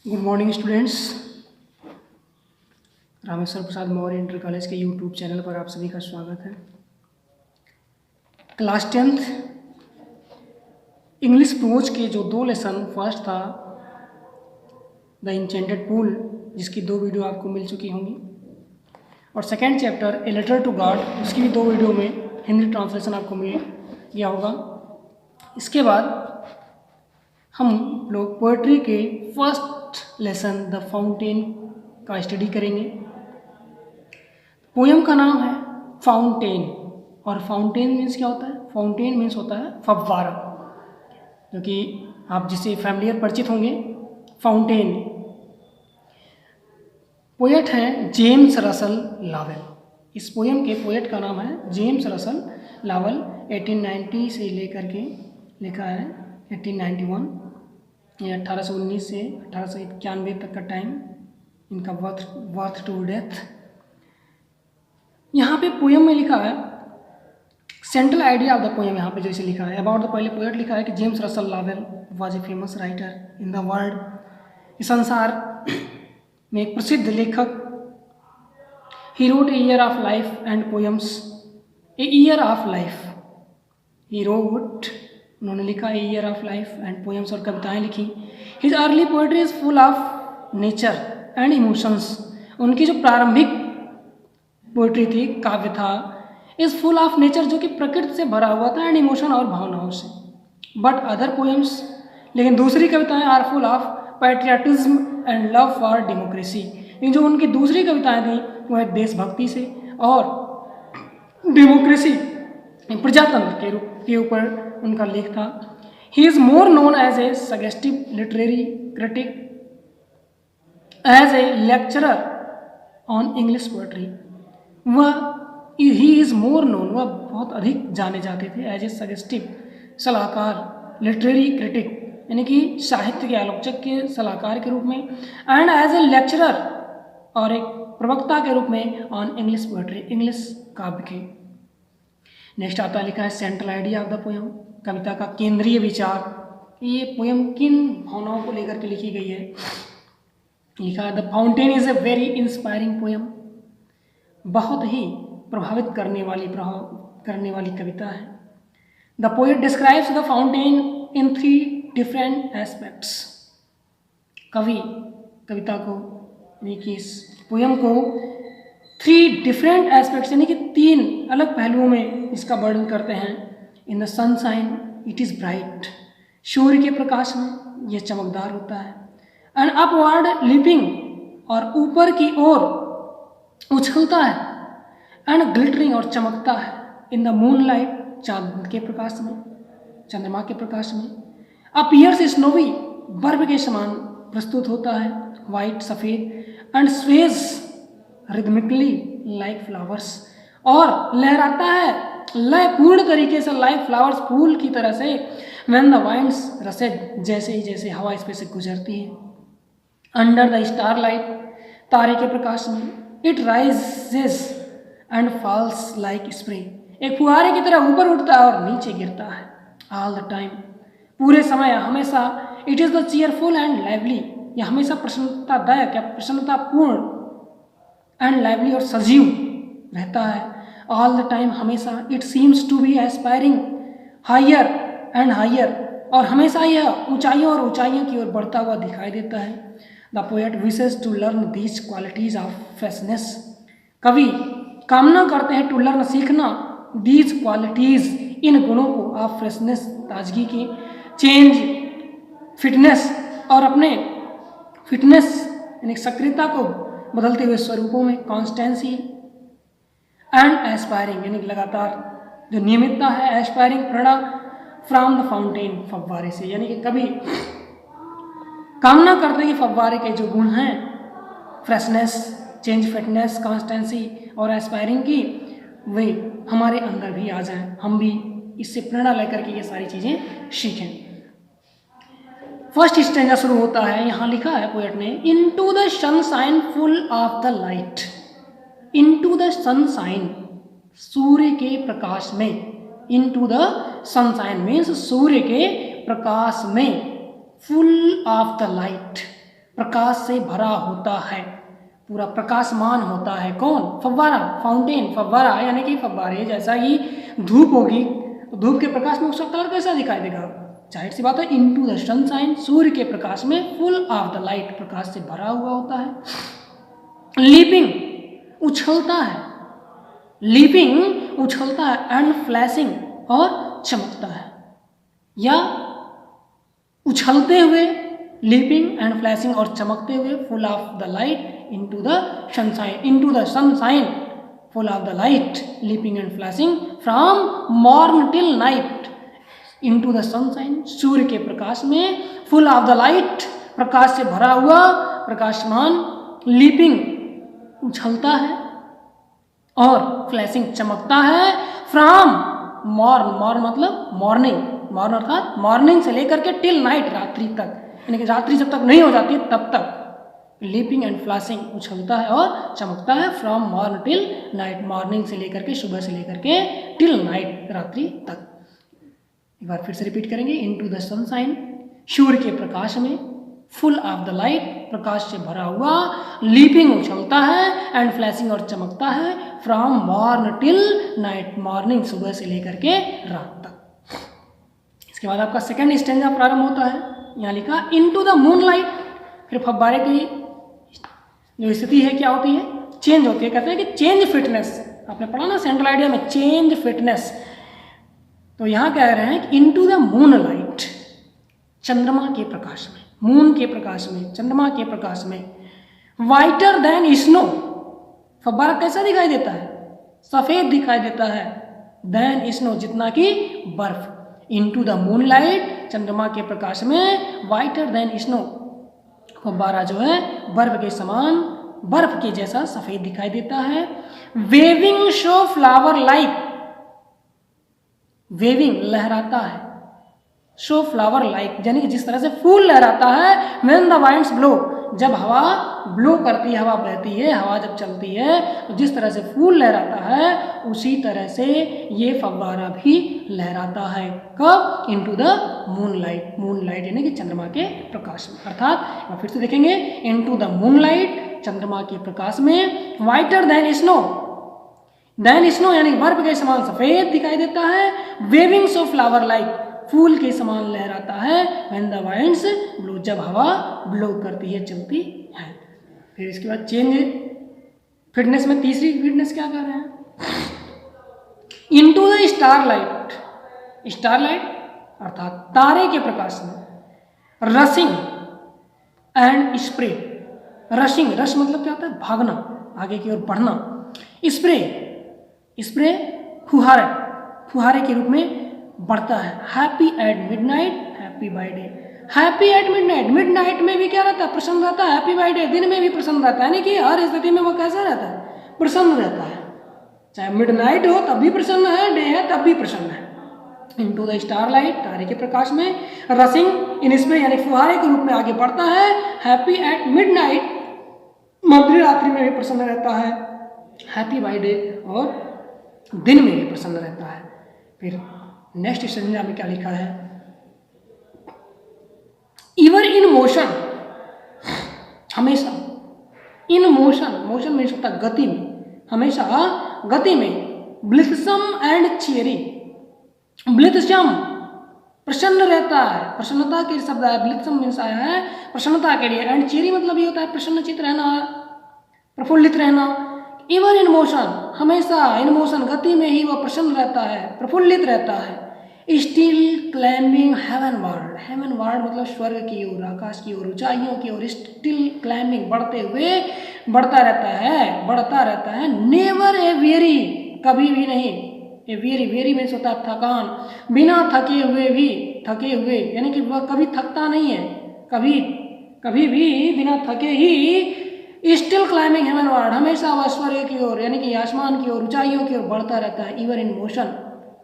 Good morning students. Rameshwar Prasad Maurya inter college के YouTube channel पर आप सभी का स्वागत है। क्लास 10th इंग्लिश प्रोज के जो दो लेसन, फर्स्ट था द इंचेंटेड पूल जिसकी 2 वीडियो आपको मिल चुकी होंगी, और second chapter a letter to God उसकी भी 2 वीडियो में हिंदी ट्रांसलेशन आपको मिल गया होगा। इसके बाद हम लोग पोएट्री के फर्स्ट लेसन द फाउंटेन का स्टडी करेंगे। पोयम का नाम है फाउंटेन, और फाउंटेन मीन्स क्या होता है? फाउंटेन मीन्स होता है फव्वारा, जो कि आप जिससे फैमिलियर परिचित होंगे। फाउंटेन पोएट हैं जेम्स रसल लावेल। इस पोयम के पोएट का नाम है जेम्स रसल लावेल। 1890 से लेकर के लिखा है 1891 या 1819 से 1891 तक का टाइम इनका वर्थ टू डेथ। यहाँ पे पोयम में लिखा है central idea of the poem. यहाँ पे जैसे लिखा है अबाउट द, पहले पोएट लिखा है कि जेम्स रसल लावेल was a famous writer in the world. इस संसार में एक प्रसिद्ध लेखक। He wrote a year of life and poems, a year of life. He wrote, उन्होंने लिखा a year of life and poems, और कविताएं लिखी। His early poetry is full of nature and emotions. उनकी जो प्रारंभिक पोएट्री थी, काव्य था, इज फुल ऑफ नेचर, जो कि प्रकृति से भरा हुआ था, एंड इमोशन और भावनाओं से। बट अदर पोएम्स, लेकिन दूसरी कविताएं are full of patriotism and love for democracy. लेकिन जो उनकी दूसरी कविताएं थी वो है देशभक्ति से और डेमोक्रेसी, प्रजातंत्र के ऊपर उनका लेख था। He is more known as a suggestive literary critic, as a lecturer on English poetry. He is more known, वह बहुत अधिक जाने जाते थे एज ए सजेस्टिव, सलाहकार, लिटरेरी क्रिटिक यानी कि साहित्य के आलोचक के सलाहकार के रूप में, एंड एज ए लेक्चरर, और एक प्रवक्ता के रूप में ऑन इंग्लिश पोएट्री, इंग्लिश काव्य के। नेक्स्ट आता लिखा है central idea of the poem, कविता का केंद्रीय विचार। ये पोयम किन भावनाओं को लेकर के लिखी गई है? लिखा है the fountain is a very inspiring poem, बहुत ही प्रभावित करने वाली कविता है। The poet describes the fountain in 3 different aspects. कविता को यानी कि इस पोयम को 3 डिफरेंट एस्पेक्ट्स यानी कि 3 अलग पहलुओं में इसका वर्णन करते हैं। In the sunshine it is bright, सूर्य के प्रकाश में यह चमकदार होता है। एंड अपवर्ड लिपिंग, और ऊपर की ओर उछलता है। एंड ग्लिटरिंग, और चमकता है। इन द मूनलाइट, चांद के प्रकाश में, चंद्रमा के प्रकाश में। अपीयर्स स्नोवी, बर्फ के समान प्रस्तुत होता है, वाइट, सफ़ेद। And Suez rhythmically like flowers, और लहराता है लय पूर्ण तरीके से लाइक फ्लावर्स, फूल की तरह से। व्हेन द वाइंड्स रसेड, जैसे हवा इस पे से गुजरती है। अंडर द स्टार लाइट, तारे के प्रकाश में। It rises and falls like spray, एक फुहारे की तरह ऊपर उठता है और नीचे गिरता है। ऑल द टाइम, पूरे समय, हमेशा। It is the cheerful and lively, यह हमेशा प्रसन्नतादायक या प्रसन्नतापूर्ण एंड लाइवली और सजीव रहता है। ऑल द टाइम, हमेशा। It seems to be aspiring higher and higher, और हमेशा यह ऊंचाइयों और ऊंचाइयों की ओर बढ़ता हुआ दिखाई देता है। The poet wishes to learn these qualities of freshness, कवि कामना करते हैं टू लर्न, सीखना, दीज क्वालिटीज, इन गुणों को, ऑफ फ्रेशनेस, ताजगी की, चेंज, फिटनेस, और अपने फिटनेस यानी सक्रियता को बदलते हुए स्वरूपों में, कॉन्स्टेंसी एंड एस्पायरिंग यानी लगातार जो नियमितता है, aspiring Prerna, from the fountain, फव्वारे से, यानी कि कभी कामना करते हैं कि फव्वारे के जो गुण हैं, फ्रेशनेस, चेंज, फिटनेस, कॉन्स्टेंसी और एस्पायरिंग की, वे हमारे अंदर भी आ जाएं, हम भी इससे प्रेरणा लेकर के ये सारी चीज़ें सीखें। फर्स्ट स्टेंजा शुरू होता है, यहाँ लिखा है पोएट ने, into the sunshine full of the light. Into the sunshine, सूर्य के प्रकाश में। इनटू द सनशाइन मीन्स सूर्य के प्रकाश में। फुल ऑफ द लाइट, प्रकाश से भरा होता है, पूरा प्रकाशमान होता है। कौन? फव्वारा, फाउंटेन, फव्वारा यानी कि फव्वारे जैसा ही धूप होगी तो धूप के प्रकाश में उसका कलर कैसा दिखाई देगा? जाहिर सी बात है, इनटू द सनशाइन, सूर्य के प्रकाश में, फुल ऑफ द लाइट, प्रकाश से भरा हुआ होता है। लीपिंग, उछलता है, लीपिंग उछलता है, एंड फ्लैशिंग, और चमकता है, या उछलते हुए, लीपिंग एंड फ्लैशिंग, और चमकते हुए, full of the light, into the sunshine, full of the light, leaping and flashing from morn till night, into the sunshine, सूर्य के प्रकाश में, full of the light, प्रकाश से भरा हुआ, प्रकाशमान, leaping उछलता है, और flashing चमकता है, from morn मतलब morning, morn अर्थात morning से लेकर के till night, रात्रि तक, यानी कि रात्रि जब तक नहीं हो जाती तब तक लीपिंग एंड फ्लैशिंग उछलता है और चमकता है, from morn till night, morning से लेकर के, सुबह से लेकर के, टिल नाइट, रात्रि तक। एक बार फिर से रिपीट करेंगे, इनटू द सनशाइन, सूर्य के प्रकाश में, फुल ऑफ द लाइट, प्रकाश से भरा हुआ, लीपिंग उछलता है, एंड फ्लैशिंग और चमकता है, from morn till night, morning सुबह से लेकर के रात तक। इसके बाद आपका सेकेंड स्टेंजा प्रारंभ होता है, यहाँ लिखा इनटू द मून लाइट, फिर फव्वारे की जो स्थिति है क्या होती है? चेंज होती है। कहते हैं कि चेंज फिटनेस, आपने पढ़ा ना सेंट्रल आइडिया में, चेंज फिटनेस। तो यहाँ कह रहे हैं कि इनटू द मून लाइट, चंद्रमा के प्रकाश में, मून के प्रकाश में, चंद्रमा के प्रकाश में, वाइटर देन स्नो, फव्वारा कैसा दिखाई देता है? सफेद दिखाई देता है, देन स्नो जितना कि बर्फ, इनटू द मून लाइट, चंद्रमा के प्रकाश में, वाइटर देन स्नो, फव्वारा जो है बर्फ के समान, बर्फ के जैसा सफेद दिखाई देता है। Waving show flower like, waving लहराता है, शो फ्लावर लाइक यानी कि जिस तरह से फूल लहराता है, व्हेन द वाइंड्स ब्लो, जब हवा ब्लो करती है, हवा बहती है, हवा जब चलती है तो जिस तरह से फूल लहराता है उसी तरह से ये फव्वारा भी लहराता है। कब? इनटू द मूनलाइट, मूनलाइट यानी कि चंद्रमा के प्रकाश में। अर्थात फिर से देखेंगे, इनटू द मूनलाइट, चंद्रमा के प्रकाश में, whiter than snow, than snow यानी बर्फ के समान सफेद दिखाई देता है, वेविंग शो फ्लावर लाइक, फूल के समान लहराता है, व्हेन द वाइंड्स ब्लो, जब हवा ब्लो करती है, चलती है। फिर इसके बाद चेंज फिटनेस में तीसरी फिटनेस क्या कर रहे हैं? इनटू द स्टारलाइट, स्टारलाइट अर्थात तारे के प्रकाश में, rushing and spray, rushing, rush मतलब क्या होता है? भागना, आगे की ओर बढ़ना, स्प्रे, स्प्रे फुहारे, फुहारे के रूप में बढ़ता है। Happy at midnight, happy by day, happy at midnight, midnight में भी क्या रहता है? प्रसन्न रहता है। हैप्पी बाय डे, दिन में भी प्रसन्न रहता है, यानी कि हर स्थिति में वो कैसा रहता है? प्रसन्न रहता है। चाहे मिडनाइट हो तब भी प्रसन्न है, डे है तब भी प्रसन्न है। इनटू द स्टारलाइट, तारे के प्रकाश में, रशिंग इन स्प्रे यानी फुहारे के रूप में आगे बढ़ता है। हैप्पी एट मिडनाइट, मध्य रात्रि में भी प्रसन्न रहता है। हैप्पी बाय डे, और दिन में भी प्रसन्न रहता है। फिर नेक्स्ट संज्ञा में क्या लिखा है? इवर इन मोशन, हमेशा, इन मोशन, मोशन में होता है गति में, हमेशा गति में, ब्लिथसम एंड चेरी, ब्लिथसम प्रसन्न रहता है, प्रसन्नता के शब्द है, ब्लिथसम मीन्स आया है प्रसन्नता के लिए, एंड चेरी मतलब ये होता है प्रसन्नचित रहना, प्रफुल्लित रहना। इवर इन मोशन, हमेशा इन मोशन गति में ही वह प्रसन्न रहता है, प्रफुल्लित रहता है। Still climbing heaven world, heaven world मतलब स्वर्ग की ओर, आकाश की ओर, ऊंचाइयों की ओर, स्टिल क्लाइंबिंग बढ़ते हुए, बढ़ता रहता है, बढ़ता रहता है। नेवर ए वेरी, कभी भी नहीं, ए वेरी, वेरी मीन्स होता है थकान, बिना थके हुए भी, थके हुए यानी कि वह कभी थकता नहीं है, कभी कभी भी बिना थके ही, स्टिल क्लाइंबिंग हेवन वर्ल्ड, हमेशा वह स्वर्ग की ओर यानी कि आसमान की ओर, ऊंचाइयों की ओर बढ़ता रहता है। इवर इन मोशन,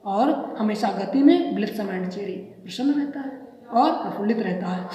और हमेशा गति में, ब्लिथसम एंड चेरी प्रसन्न रहता है और प्रफुल्लित रहता है।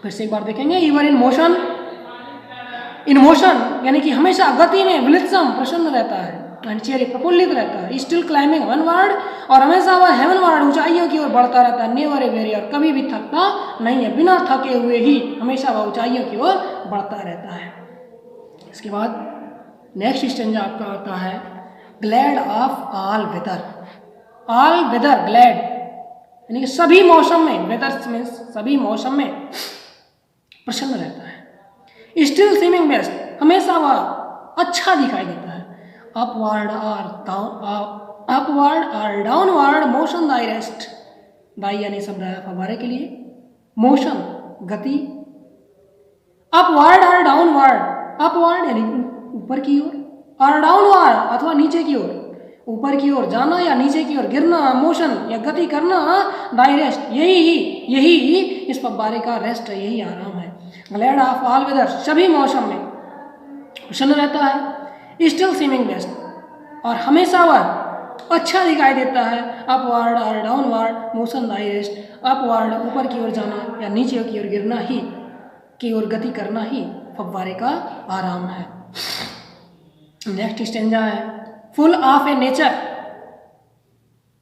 फिर से एक बार देखेंगे, इवर इन मोशन, इन मोशन यानी कि हमेशा गति में, ब्लिथसम प्रसन्न रहता है, एंड चेयरली प्रफुल्लित रहता है, स्टिल क्लाइंबिंग हेवनवर्ड, और हमेशा वह हेवनवर्ड ऊंचाइयों की ओर बढ़ता रहता है, नेवर ए वेरी, और कभी भी थकता नहीं है, बिना थके हुए ही हमेशा वह ऊंचाइयों की ओर बढ़ता रहता है। इसके बाद नेक्स्ट स्टेंजा आपका आता है glad of all weather. All weather glad यानी कि सभी मौसम में, वेदर मीन्स सभी मौसम में प्रसन्न रहता है। स्टिल सीमिंग बेस्ट, हमेशा वह अच्छा दिखाई देता है। अपवर्ड और डाउनवर्ड मोशन दाई रेस्ट, दाई यानी शब्द है फव्वारे के लिए, मोशन गति, अपवर्ड और डाउनवर्ड, अपवर्ड यानी ऊपर की ओर, और डाउनवर्ड अथवा नीचे की ओर, ऊपर की ओर जाना या नीचे की ओर गिरना, मोशन या गति करना, दाई रेस्ट यही इस फव्वारे का रेस्ट है, यही आराम है। ग्लैड ऑफ ऑल वेदर, सभी मौसम में प्रसन्न रहता है। स्टिल सीमिंग बेस्ट, और हमेशा वह अच्छा दिखाई देता है। अपवर्ड और downward motion thy rest, upward ऊपर की ओर जाना या नीचे की ओर गिरना ही की ओर गति करना ही फव्वारे का आराम है। नेक्स्ट स्टेंजा है full of A nature,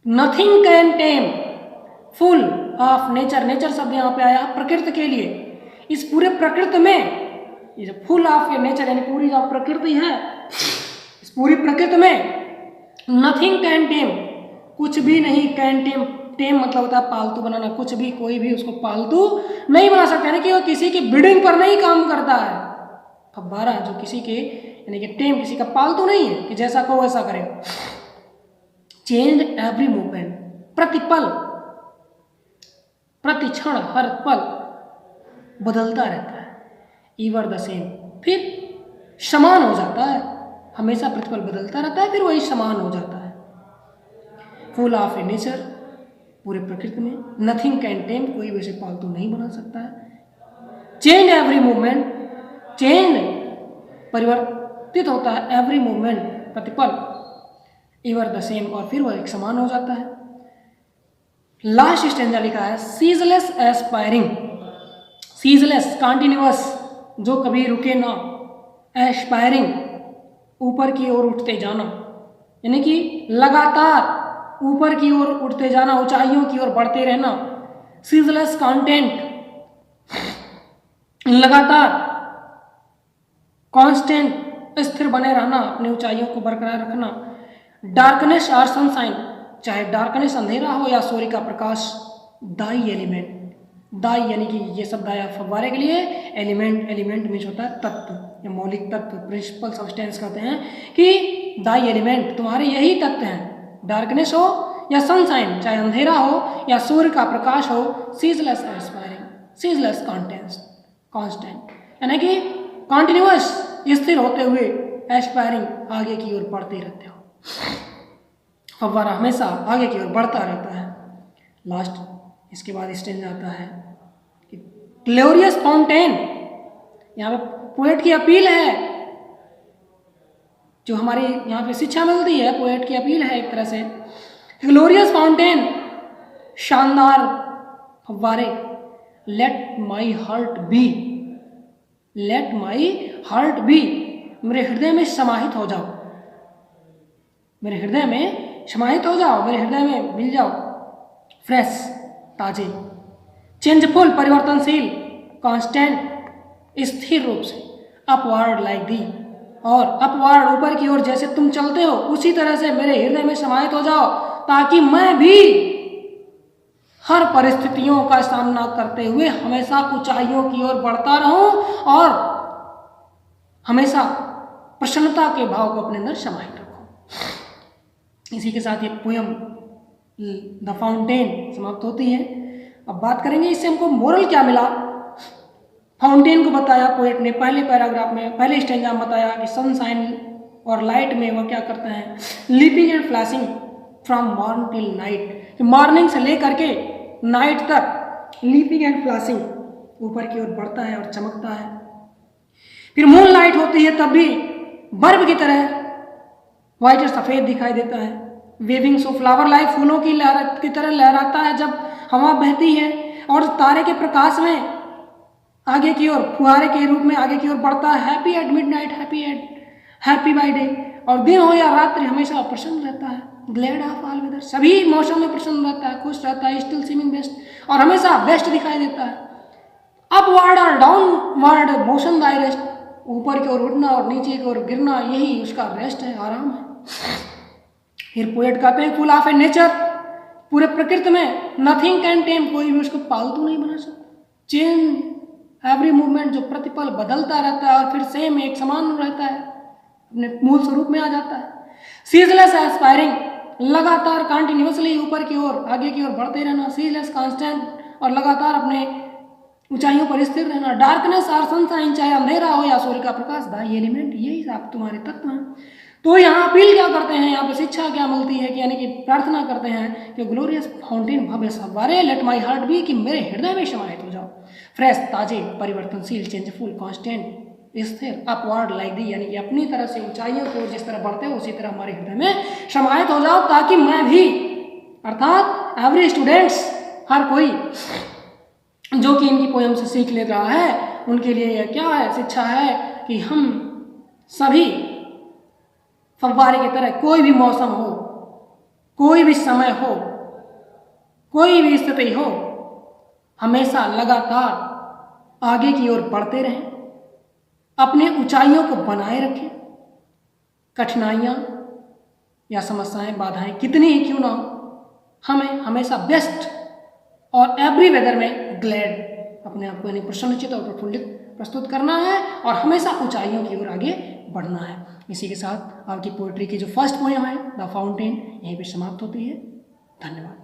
nothing can time, full of nature, nature शब्द यहाँ पे आया प्रकृति के लिए। इस पूरे प्रकृति में, ये जो फुल ऑफ ए नेचर यानी पूरी जो प्रकृति है, इस पूरी प्रकृति में नथिंग कैन टेम, कुछ भी नहीं, कैन टेम, टेम मतलब होता है पालतू बनाना, कुछ भी कोई भी उसको पालतू नहीं बना सकता, यानी कि वो किसी की बिडिंग पर नहीं काम करता है। फव्वारा जो किसी के यानी कि टेम किसी का पालतू नहीं है कि जैसा को वैसा करे। चेंज एवरी मूवमेंट, प्रतिपल प्रतिक्षण हर पल बदलता रहता है। ईवर द सेम, फिर समान हो जाता है, हमेशा प्रतिपल बदलता रहता है, फिर वही समान हो जाता है। फुल ऑफ ए नेचर, पूरे प्रकृति में, नथिंग कैन टेम, कोई वैसे पालतू नहीं बना सकता है। चेंज एवरी मूवमेंट, चेंज परिवर्तित होता है, एवरी मूवमेंट प्रतिपल, एवर द सेम, और फिर वह एक समान हो जाता है। लास्ट स्टेंजा लिखा है सीजलेस एस्पायरिंग, सीजलेस कंटिन्यूअस, जो कभी रुके ना, एस्पायरिंग ऊपर की ओर उठते जाना, यानी कि लगातार ऊपर की ओर उठते जाना, ऊंचाइयों की ओर बढ़ते रहना। सीजलेस कंटेंट, लगातार, कांस्टेंट स्थिर बने रहना, अपनी ऊंचाइयों को बरकरार रखना। डार्कनेस और सनशाइन, चाहे डार्कनेस अंधेरा हो या सूर्य का प्रकाश। दाई एलिमेंट, दाई यानी कि ये शब्द आया फव्वारे के लिए, एलिमेंट, एलिमेंट मीन्स होता है तत्व या मौलिक तत्व, प्रिंसिपल सब्सटेंस कहते हैं कि दाई एलिमेंट तुम्हारे यही तत्व हैं, डार्कनेस हो या सनशाइन, चाहे अंधेरा हो या सूर्य का प्रकाश हो। सीजलेस एस्पायरिंग, सीजलेस कांस्टेंट यानी कि कॉन्टिन्यूअस स्थिर होते हुए, एस्पायरिंग आगे की ओर बढ़ते रहते हो। फव्वारा हमेशा आगे की ओर बढ़ता रहता है। लास्ट इसके बाद स्टेंज आता है कि ग्लोरियस फाउंटेन, यहाँ पे पोएट की अपील है, जो हमारी यहाँ पे शिक्षा मिलती है, पोएट की अपील है एक तरह से। ग्लोरियस फाउंटेन, शानदार फव्वारे, let my heart be, let my heart be, मेरे हृदय में समाहित हो जाओ, मेरे हृदय में समाहित हो जाओ, मेरे हृदय में मिल जाओ। फ्रेश, ताजे, चेंजफुल, परिवर्तनशील, कांस्टेंट, स्थिर रूप से, अपवर्ड लाइक दी, और अपवर्ड ऊपर की ओर जैसे तुम चलते हो उसी तरह से मेरे हृदय में समाहित हो जाओ, ताकि मैं भी हर परिस्थितियों का सामना करते हुए हमेशा ऊंचाइयों की ओर बढ़ता रहूं और हमेशा प्रसन्नता के भाव को अपने अंदर समाहित रखूं। इसी के साथ ये पोयम द फाउंटेन समाप्त होती है। अब बात करेंगे इससे हमको मोरल क्या मिला। फाउंटेन को बताया पोएट ने पहले पैराग्राफ में, पहले स्टेंजा में बताया कि सनशाइन और लाइट में वह क्या करते हैं, leaping and flashing from morning till night, morning से लेकर के नाइट तक लीपिंग एंड फ्लैशिंग ऊपर की ओर बढ़ता है और चमकता है। फिर मून लाइट होती है तब भी बर्फ की तरह व्हाइट और सफ़ेद दिखाई देता है। वेविंग सो फ्लावर लाइक, फूलों की लहर की तरह लहराता है जब हवा बहती है, और तारे के प्रकाश में आगे की ओर फुहारे के रूप में आगे की ओर बढ़ता है। Happy at midnight, happy by day, और दिन हो या रात्रि हमेशा प्रसन्न रहता है, ग्लैड ऑफ ऑल वेदर, सभी मौसम में प्रसन्न रहता है, खुश रहता है, स्टिल सीमिंग बेस्ट, और हमेशा बेस्ट दिखाई देता है। अपवर्ड और डाउनवर्ड मोशन बाय रेस्ट, ऊपर की ओर उठना और नीचे की ओर गिरना, यही उसका रेस्ट है, आराम है। फिर पोएट कहते हैं फुल ऑफ ए नेचर, पूरे प्रकृति में नथिंग कैन टेम, कोई भी उसको पालतू नहीं बना सकता। चेंज एवरी मूवमेंट, जो प्रतिपल बदलता रहता है और फिर सेम एक समान रहता है, अपने मूल स्वरूप में आ जाता है। सीजलेस एस्पायरिंग, लगातार कंटिन्यूसली ऊपर की ओर आगे की ओर बढ़ते रहना, सीजलेस कांस्टेंट, और लगातार अपने ऊंचाइयों पर स्थिर रहना। डार्कनेस और सनशाइन, चाहे अंधेरा हो या सूर्य का प्रकाश, द एलिमेंट, यही आप तुम्हारे तत्व हैं। तो यहाँ अपील क्या करते हैं, यहाँ पे शिक्षा क्या मिलती है कि यानी कि प्रार्थना करते हैं कि ग्लोरियस फाउंटेन, भव्य सवारे, लेट माई हार्ट बी, कि मेरे हृदय में समाहित हो जाओ। फ्रेश, ताजे, परिवर्तनशील, चेंजफुल, कांस्टेंट, स्थिर, अपवर्ड लाइक दी, यानी कि अपनी तरह से ऊंचाइयों को जिस तरह बढ़ते हो उसी तरह हमारे हृदय में समाहित हो जाओ, ताकि मैं भी, अर्थात एवरी स्टूडेंट्स, हर कोई जो कि इनकी पोयम से सीख ले रहा है, उनके लिए यह क्या है, शिक्षा है कि हम सभी फव्वारे की तरह, कोई भी मौसम हो, कोई भी समय हो, कोई भी स्थिति हो, हमेशा लगातार आगे की ओर बढ़ते रहें, अपने ऊंचाइयों को बनाए रखें। कठिनाइयाँ या समस्याएं, बाधाएं कितनी ही क्यों ना हो, हमें हमेशा बेस्ट और एवरी वेदर में ग्लैड, अपने आप को यानी प्रसन्नचित और प्रफुल्लित प्रस्तुत करना है और हमेशा ऊंचाइयों की ओर आगे बढ़ना है। इसी के साथ आपकी पोएट्री की जो फर्स्ट पोएम है द फाउंटेन, यहीं पे समाप्त होती है। धन्यवाद।